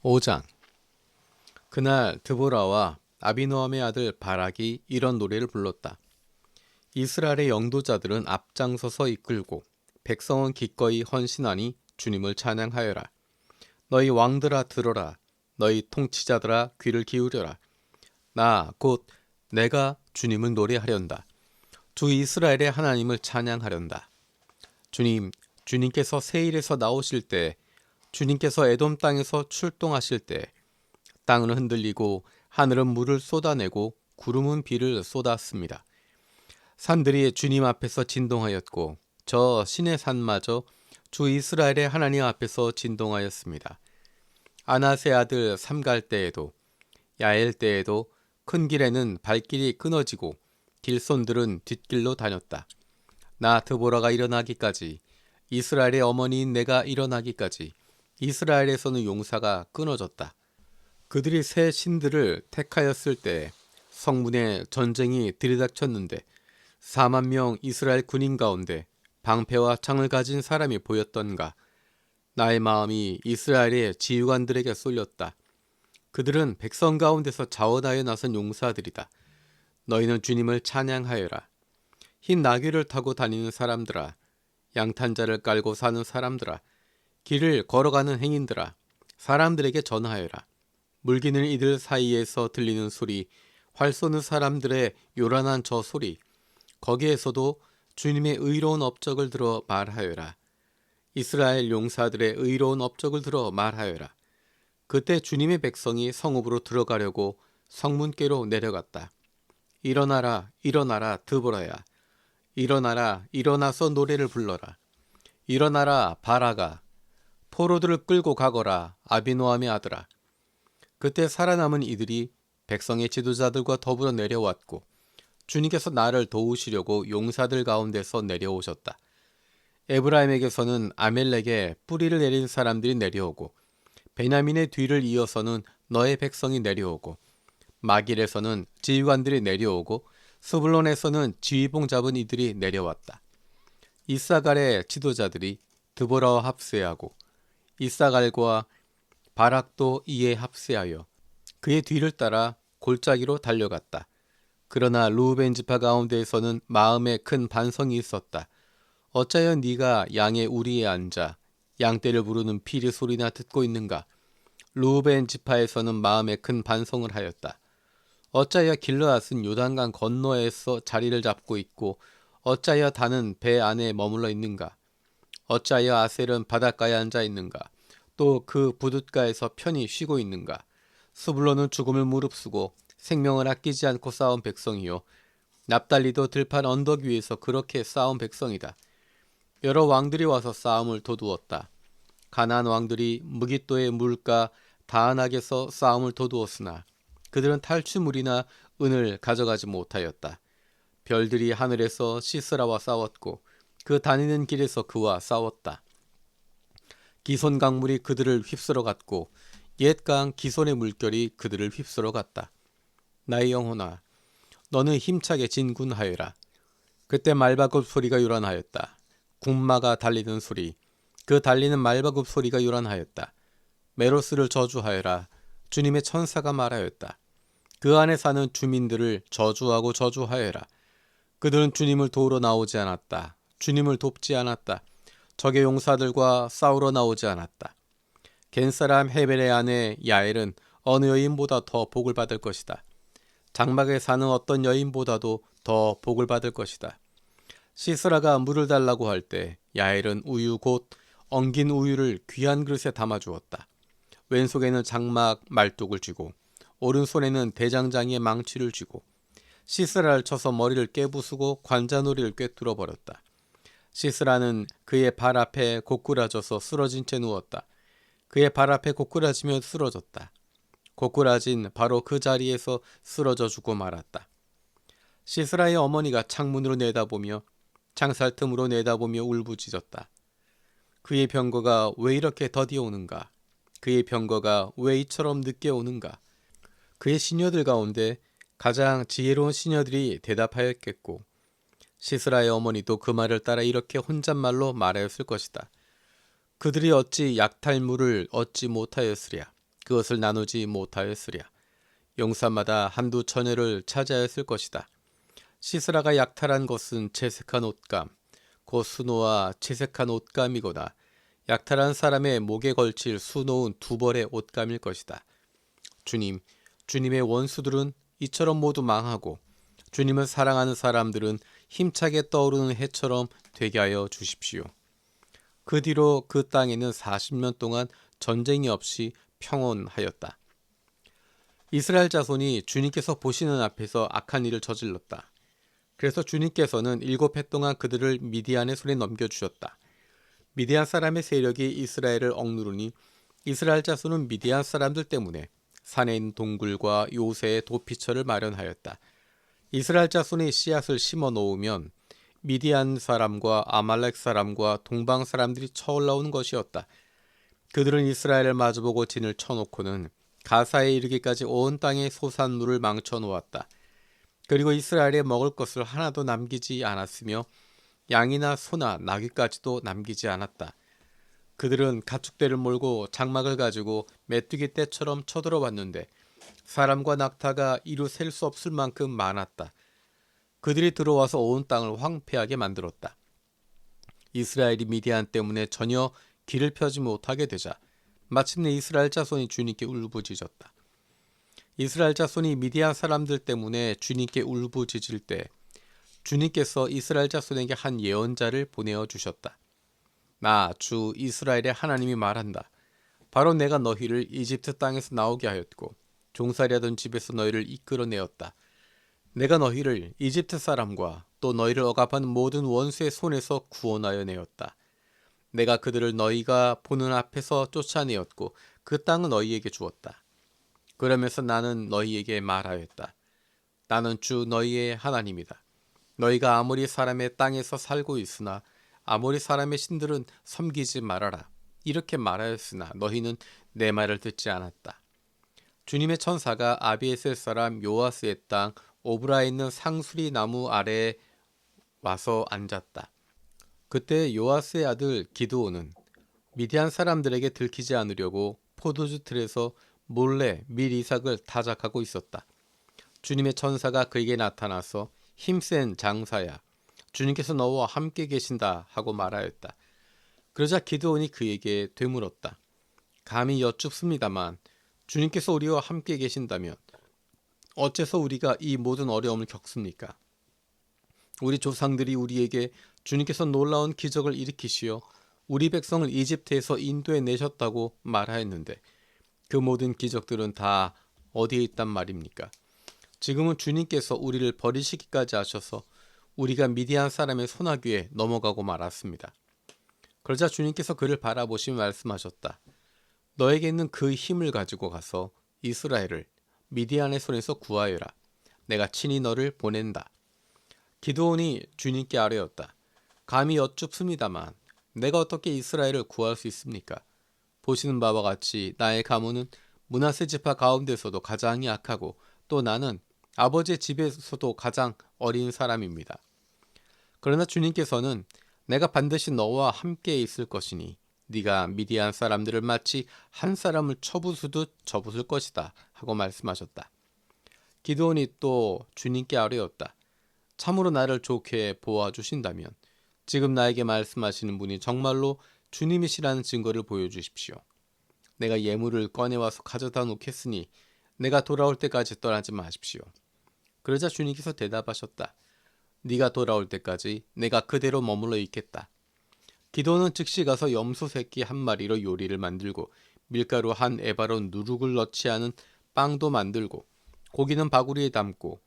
5장. 그날 드보라와 아비노함의 아들 바락이 이런 노래를 불렀다. 이스라엘의 영도자들은 앞장서서 이끌고 백성은 기꺼이 헌신하니 주님을 찬양하여라. 너희 왕들아 들어라. 너희 통치자들아 귀를 기울여라. 나 곧 내가 주님을 노래하련다. 주 이스라엘의 하나님을 찬양하련다. 주님께서 세일에서 나오실 때, 주님께서 에돔 땅에서 출동하실 때 땅은 흔들리고 하늘은 물을 쏟아내고 구름은 비를 쏟았습니다. 산들이 주님 앞에서 진동하였고 저 신의 산마저 주 이스라엘의 하나님 앞에서 진동하였습니다. 아낫의 아들 삼갈 때에도 야엘 때에도 큰 길에는 발길이 끊어지고 길손들은 뒷길로 다녔다. 나 드보라가 일어나기까지, 이스라엘의 어머니인 내가 일어나기까지 이스라엘에서는 용사가 끊어졌다. 그들이 새 신들을 택하였을 때 성문에 전쟁이 들이닥쳤는데 4만 명 이스라엘 군인 가운데 방패와 창을 가진 사람이 보였던가. 나의 마음이 이스라엘의 지휘관들에게 쏠렸다. 그들은 백성 가운데서 자원하여 나선 용사들이다. 너희는 주님을 찬양하여라. 흰 나귀를 타고 다니는 사람들아, 양탄자를 깔고 사는 사람들아, 길을 걸어가는 행인들아, 사람들에게 전하여라. 물기는 이들 사이에서 들리는 소리, 활 쏘는 사람들의 요란한 저 소리, 거기에서도 주님의 의로운 업적을 들어 말하여라. 이스라엘 용사들의 의로운 업적을 들어 말하여라. 그때 주님의 백성이 성읍으로 들어가려고 성문께로 내려갔다. 일어나라, 일어나라, 드보라야. 일어나라, 일어나서 노래를 불러라. 일어나라, 바라가. 포로들을 끌고 가거라, 아비노함의 아들아. 그때 살아남은 이들이 백성의 지도자들과 더불어 내려왔고 주님께서 나를 도우시려고 용사들 가운데서 내려오셨다. 에브라임에게서는 아멜렉에 뿌리를 내린 사람들이 내려오고 베냐민의 뒤를 이어서는 너의 백성이 내려오고 마길에서는 지휘관들이 내려오고 스불론에서는 지휘봉 잡은 이들이 내려왔다. 이사갈의 지도자들이 드보라와 합세하고 이사갈과 바락도 이에 합세하여 그의 뒤를 따라 골짜기로 달려갔다. 그러나 루벤 지파 가운데에서는 마음에 큰 반성이 있었다. 어찌하여 네가 양의 우리에 앉아 양떼를 부르는 피리 소리나 듣고 있는가? 루벤 지파에서는 마음에 큰 반성을 하였다. 어찌하여 길르앗은 요단강 건너에서 자리를 잡고 있고 어찌하여 단은 배 안에 머물러 있는가? 어찌하여 아셀은 바닷가에 앉아 있는가? 또 그 부둣가에서 편히 쉬고 있는가? 스불론은 죽음을 무릅쓰고 생명을 아끼지 않고 싸운 백성이요 납달리도 들판 언덕 위에서 그렇게 싸운 백성이다. 여러 왕들이 와서 싸움을 도두었다. 가나안 왕들이 무깃도의 물가 다안악에서 싸움을 도두었으나 그들은 탈취물이나 은을 가져가지 못하였다. 별들이 하늘에서 시스라와 싸웠고 그 다니는 길에서 그와 싸웠다. 기손 강물이 그들을 휩쓸어 갔고 옛강 기손의 물결이 그들을 휩쓸어 갔다. 나의 영혼아, 너는 힘차게 진군하여라. 그때 말바굽 소리가 요란하였다. 군마가 달리는 소리, 그 달리는 말바굽 소리가 요란하였다. 메로스를 저주하여라. 주님의 천사가 말하였다. 그 안에 사는 주민들을 저주하고 저주하여라. 그들은 주님을 도우러 나오지 않았다. 주님을 돕지 않았다. 적의 용사들과 싸우러 나오지 않았다. 겐사람 헤벨의 아내 야엘은 어느 여인보다 더 복을 받을 것이다. 장막에 사는 어떤 여인보다도 더 복을 받을 것이다. 시스라가 물을 달라고 할 때 야엘은 우유 곧 엉긴 우유를 귀한 그릇에 담아주었다. 왼손에는 장막 말뚝을 쥐고 오른손에는 대장장이의 망치를 쥐고 시스라를 쳐서 머리를 깨부수고 관자놀이를 꿰뚫어 버렸다. 시스라는 그의 발 앞에 고꾸라져서 쓰러진 채 누웠다. 그의 발 앞에 고꾸라지며 쓰러졌다. 고꾸라진 바로 그 자리에서 쓰러져 죽고 말았다. 시스라의 어머니가 창문으로 내다보며 창살 틈으로 내다보며 울부짖었다. 그의 병거가 왜 이렇게 더디 오는가? 그의 병거가 왜 이처럼 늦게 오는가? 그의 시녀들 가운데 가장 지혜로운 시녀들이 대답하였겠고 시스라의 어머니도 그 말을 따라 이렇게 혼잣말로 말하였을 것이다. 그들이 어찌 약탈물을 얻지 못하였으랴. 그것을 나누지 못하였으랴. 용사마다 한두 처녀를 차지하였을 것이다. 시스라가 약탈한 것은 채색한 옷감, 곧 수노와 채색한 옷감이거나 약탈한 사람의 목에 걸칠 수놓은 두 벌의 옷감일 것이다. 주님, 주님의 원수들은 이처럼 모두 망하고 주님을 사랑하는 사람들은 힘차게 떠오르는 해처럼 되게 하여 주십시오. 그 뒤로 그 땅에는 40년 동안 전쟁이 없이 평온하였다. 이스라엘 자손이 주님께서 보시는 앞에서 악한 일을 저질렀다. 그래서 주님께서는 7해 동안 그들을 미디안의 손에 넘겨주셨다. 미디안 사람의 세력이 이스라엘을 억누르니 이스라엘 자손은 미디안 사람들 때문에 산에 있는 동굴과 요새의 도피처를 마련하였다. 이스라엘 자손이 씨앗을 심어 놓으면 미디안 사람과 아말렉 사람과 동방 사람들이 쳐올라오는 것이었다. 그들은 이스라엘을 마주보고 진을 쳐놓고는 가사에 이르기까지 온 땅의 소산물을 망쳐 놓았다. 그리고 이스라엘에 먹을 것을 하나도 남기지 않았으며 양이나 소나 나귀까지도 남기지 않았다. 그들은 가축대를 몰고 장막을 가지고 메뚜기 떼처럼 쳐들어왔는데 사람과 낙타가 이루 셀 수 없을 만큼 많았다. 그들이 들어와서 온 땅을 황폐하게 만들었다. 이스라엘이 미디안 때문에 전혀 길을 펴지 못하게 되자 마침내 이스라엘 자손이 주님께 울부짖었다. 이스라엘 자손이 미디안 사람들 때문에 주님께 울부짖을 때 주님께서 이스라엘 자손에게 한 예언자를 보내어 주셨다. 나 주 이스라엘의 하나님이 말한다. 바로 내가 너희를 이집트 땅에서 나오게 하였고 종살이하던 집에서 너희를 이끌어내었다. 내가 너희를 이집트 사람과 또 너희를 억압하는 모든 원수의 손에서 구원하여 내었다. 내가 그들을 너희가 보는 앞에서 쫓아내었고 그 땅은 너희에게 주었다. 그러면서 나는 너희에게 말하였다. 나는 주 너희의 하나님이다. 너희가 아모리 사람의 땅에서 살고 있으나 아모리 사람의 신들은 섬기지 말아라. 이렇게 말하였으나 너희는 내 말을 듣지 않았다. 주님의 천사가 아비에셀 사람 요아스의 땅 오브라에 있는 상수리 나무 아래에 와서 앉았다. 그때 요아스의 아들 기드온은 미디안 사람들에게 들키지 않으려고 포도주 틀에서 몰래 밀 이삭을 타작하고 있었다. 주님의 천사가 그에게 나타나서 힘센 장사야, 주님께서 너와 함께 계신다 하고 말하였다. 그러자 기드온이 그에게 되물었다. 감히 여쭙습니다만 주님께서 우리와 함께 계신다면 어째서 우리가 이 모든 어려움을 겪습니까? 우리 조상들이 우리에게 주님께서 놀라운 기적을 일으키시어 우리 백성을 이집트에서 인도해 내셨다고 말하였는데 그 모든 기적들은 다 어디에 있단 말입니까? 지금은 주님께서 우리를 버리시기까지 하셔서 우리가 미디안 사람의 손아귀에 넘어가고 말았습니다. 그러자 주님께서 그를 바라보시며 말씀하셨다. 너에게 있는 그 힘을 가지고 가서 이스라엘을 미디안의 손에서 구하여라. 내가 친히 너를 보낸다. 기드온이 주님께 아뢰었다. 감히 여쭙습니다만 내가 어떻게 이스라엘을 구할 수 있습니까? 보시는 바와 같이 나의 가문은 므낫세 지파 가운데서도 가장 약하고 또 나는 아버지의 집에서도 가장 어린 사람입니다. 그러나 주님께서는 내가 반드시 너와 함께 있을 것이니 네가 미디안 사람들을 마치 한 사람을 쳐부수듯 쳐부술 것이다 하고 말씀하셨다. 기드온이 또 주님께 아뢰었다. 참으로 나를 좋게 보아주신다면 지금 나에게 말씀하시는 분이 정말로 주님이시라는 증거를 보여주십시오. 내가 예물을 꺼내와서 가져다 놓겠으니 내가 돌아올 때까지 떠나지 마십시오. 그러자 주님께서 대답하셨다. 네가 돌아올 때까지 내가 그대로 머물러 있겠다. 기도는 즉시 가서 염소 새끼 한 마리로 요리를 만들고 밀가루 한 에바로 누룩을 넣지 않은 빵도 만들고 고기는 바구니에 담고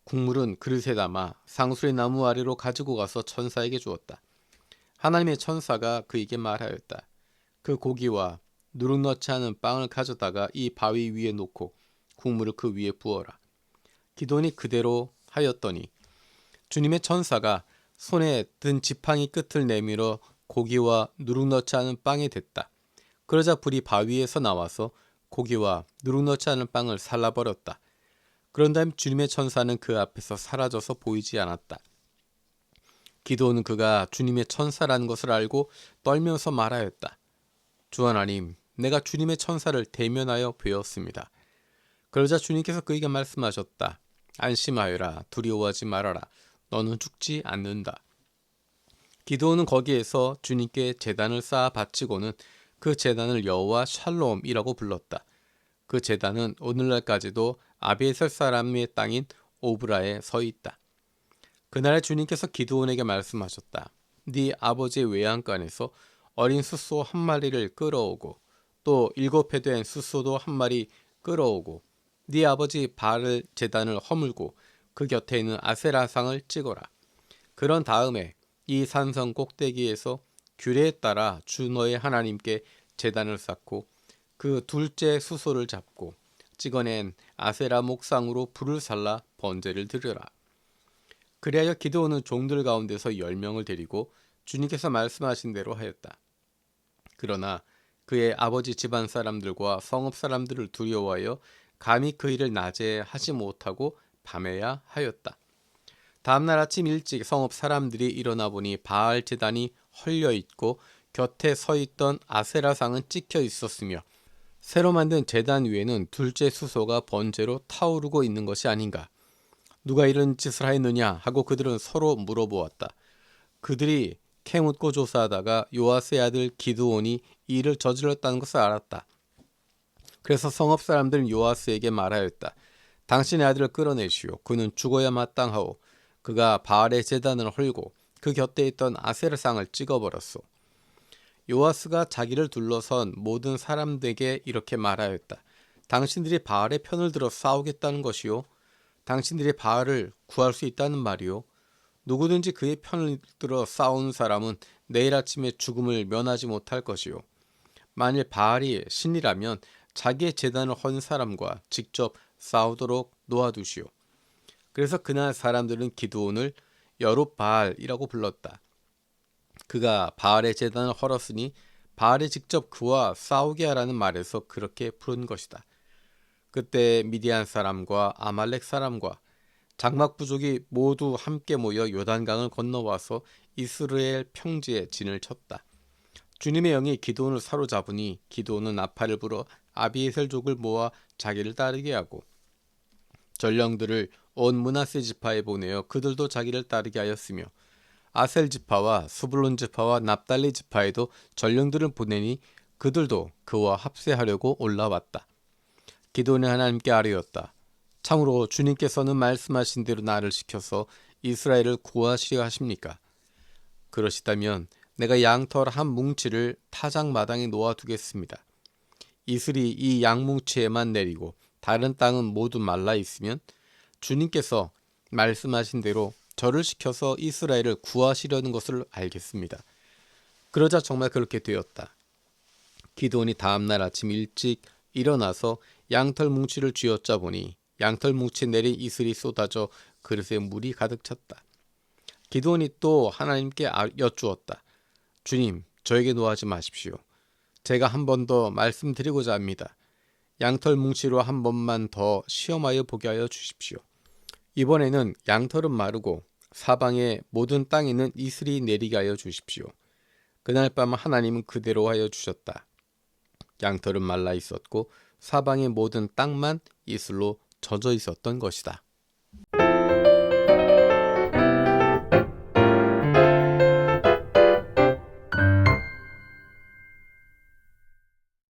국물은 그릇에 담아 상수리 나무 아래로 가지고 가서 천사에게 주었다. 하나님의 천사가 그에게 말하였다. 그 고기와 누룩 넣지 않은 빵을 가져다가 이 바위 위에 놓고 국물을 그 위에 부어라. 기돈이 그대로 하였더니 주님의 천사가 손에 든 지팡이 끝을 내밀어 고기와 누룩 넣지 않은 빵에 댔다. 그러자 불이 바위에서 나와서 고기와 누룩 넣지 않은 빵을 살라버렸다. 그런 다음 주님의 천사는 그 앞에서 사라져서 보이지 않았다. 기도는 그가 주님의 천사라는 것을 알고 떨면서 말하였다. 주 하나님, 내가 주님의 천사를 대면하여 뵈었습니다. 그러자 주님께서 그에게 말씀하셨다. 안심하여라. 두려워하지 말아라. 너는 죽지 않는다. 기드온은 거기에서 주님께 제단을 쌓아 바치고는 그 제단을 여호와 샬롬이라고 불렀다. 그 제단은 오늘날까지도 아비에셀 사람의 땅인 오브라에 서 있다. 그날에 주님께서 기드온에게 말씀하셨다. 네 아버지의 외양간에서 어린 숫소 한 마리를 끌어오고 또 7회 된 숫소도 한 마리 끌어오고 네 아버지 바알 제단을 허물고 그 곁에 있는 아세라상을 찍어라. 그런 다음에 이 산성 꼭대기에서 규례에 따라 주 너의 하나님께 제단을 쌓고 그 둘째 수소를 잡고 찍어낸 아세라 목상으로 불을 살라 번제를 드려라. 그리하여 기드온은 종들 가운데서 10명을 데리고 주님께서 말씀하신 대로 하였다. 그러나 그의 아버지 집안 사람들과 성읍 사람들을 두려워하여 감히 그 일을 낮에 하지 못하고 밤에야 하였다. 다음날 아침 일찍 성읍 사람들이 일어나 보니 바알 제단이 헐려 있고 곁에 서 있던 아세라상은 찍혀 있었으며 새로 만든 제단 위에는 둘째 수소가 번제로 타오르고 있는 것이 아닌가. 누가 이런 짓을 하였느냐 하고 그들은 서로 물어보았다. 그들이 캐묻고 조사하다가 요아스의 아들 기드온이 이 일을 저질렀다는 것을 알았다. 그래서 성읍 사람들은 요아스에게 말하였다. 당신의 아들을 끌어내시오. 그는 죽어야 마땅하오. 그가 바알의 제단을 헐고 그 곁에 있던 아세르상을 찍어버렸소. 요아스가 자기를 둘러선 모든 사람들에게 이렇게 말하였다. 당신들이 바알의 편을 들어 싸우겠다는 것이요. 당신들이 바알을 구할 수 있다는 말이요. 누구든지 그의 편을 들어 싸우는 사람은 내일 아침에 죽음을 면하지 못할 것이요. 만일 바알이 신이라면 자기의 제단을 헌 사람과 직접 싸우도록 놓아두시오. 그래서 그날 사람들은 기드온을 여룹바알이라고 불렀다. 그가 바알의 제단을 헐었으니 바알이 직접 그와 싸우게 하라는 말에서 그렇게 부른 것이다. 그때 미디안 사람과 아말렉 사람과 장막 부족이 모두 함께 모여 요단강을 건너와서 이스라엘 평지에 진을 쳤다. 주님의 영이 기드온을 사로잡으니 기드온은 나팔을 불어 아비에셀족을 모아 자기를 따르게 하고 전령들을 온 므낫세 지파에 보내어 그들도 자기를 따르게 하였으며 아셀 지파와 스불론 지파와 납달리 지파에도 전령들을 보내니 그들도 그와 합세하려고 올라왔다. 기드온이 하나님께 아뢰었다. 참으로 주님께서는 말씀하신 대로 나를 시켜서 이스라엘을 구하시려 하십니까? 그러시다면 내가 양털 한 뭉치를 타작 마당에 놓아두겠습니다. 이슬이 이 양뭉치에만 내리고 다른 땅은 모두 말라 있으면 주님께서 말씀하신 대로 저를 시켜서 이스라엘을 구하시려는 것을 알겠습니다. 그러자 정말 그렇게 되었다. 기드온이 다음날 아침 일찍 일어나서 양털 뭉치를 쥐어짜 보니 양털 뭉치에 내린 이슬이 쏟아져 그릇에 물이 가득 찼다. 기드온이 또 하나님께 여쭈었다. 주님, 저에게 노하지 마십시오. 제가 한 번 더 말씀드리고자 합니다. 양털 뭉치로 한 번만 더 시험하여 보게 하여 주십시오. 이번에는 양털은 마르고 사방의 모든 땅에는 이슬이 내리게 하여 주십시오. 그날 밤 하나님은 그대로 하여 주셨다. 양털은 말라 있었고 사방의 모든 땅만 이슬로 젖어 있었던 것이다.